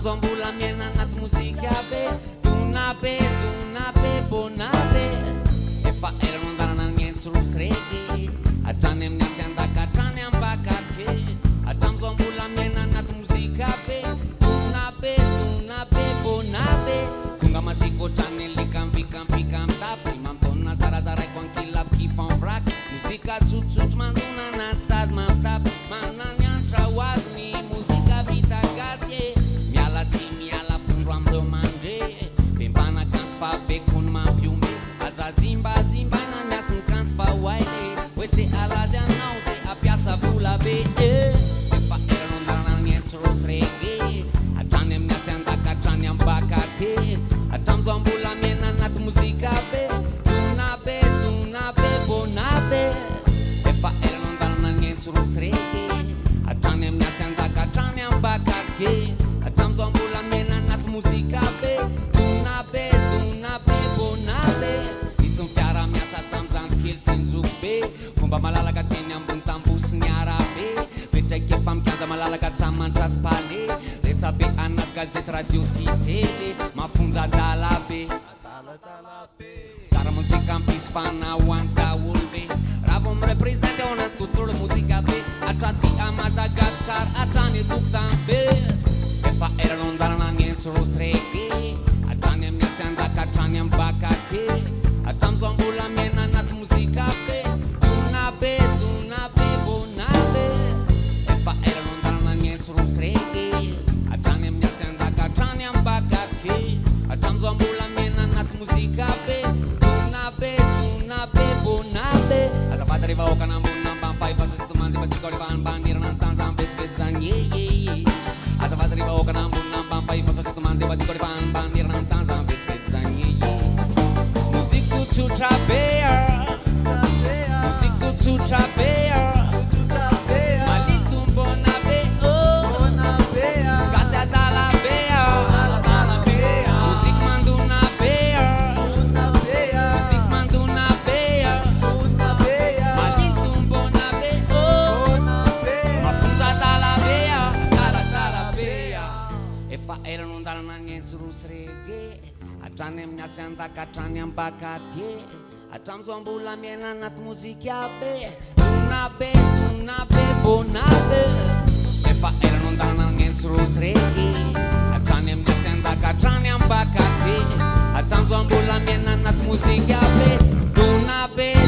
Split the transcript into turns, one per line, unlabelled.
hatramin'izao mbola miaina anaty mozika be Dona be bona be Efa erano andarana mientso rosy rege Hatrany amin'ny asy andaka hatrany ambakake Hatram'izao mbola miaina anaty mozika be Dona be bona be Tonga masiko ohatrany likampikampika amtapy Mampitaona zarazaraiko ankilapkifa amvraky Mozika tsotsotro mandona anaty sady mampitapy Manany antra ho azy ny mozika vita gasy Miala tsy miala fondro amreo mandre Bempanakanto fa bekony mampiome Aza zimbazimbaina miasy ny kanto fa hoaile Hoe te alazy anao te ampiasa vola be Efa erano andarana mientso rosy rege Hatrany amin'ny asy andaka hatrany ambakake Hatram'izao mbola miaina anaty mozika be Dona be bona be Efa erano andarana mientso rosy rege Hatrany amin'ny asy andaka hatrany ambakake Hatram'izao mbola miaina anaty mozika be Dona be bona be Isy ny fiara miasa tam'izany kely sy ny zoko be Fomba malalaka teny ambony tambosy ny arabe Petraiky efa mikianja malalaka tsamy mantrasy pale Resabe anaty gazety radio sy tele Mafonja dala be Sara mozika ampisy fanao any daholo be Raha vao mirepresente ao anaty tontolo mozika be Hatraty a Madagasikara hatrany tokotany be Efa erano andarana mientso rosy rege Hatrany amin'ny asy andaka hatrany ambakake Hatram'izao mbola miaina anaty mozika be Dona be bona be Efa erano andarana mientso rosy rege Hatrany amin'ny asy andaka hatrany ambakake Hatram'izao mbola miaina anaty mozika be Dona be bona be Azafady rehefa hokana ambonina ambany fahefa sositomany Defa tiko rehefa ambanirana ny tany zany vetsivetsy zany Azafady rehefa hokana ambonina ambany fahefa sositomany Defa tiko rehefa ambanirana ny tany zany vetsivetsy zany Mozika tsotsotra be Mozika tsotsotra be Malito bona be Gasy adala be Mozika mandona be Mozika mandona be Malito bona be Mafonja dala be Efa erano andarana mientso rosy rege Hatrany amin'ny asy andaka hatrany ambakake Hatram'izao mbola miaina anaty mozika be Dona be bona be Efa erano andarana mientso rosy rege Hatrany amin'ny asy andaka hatrany ambakake Hatram'izao mbola miaina anaty mozika be Dona be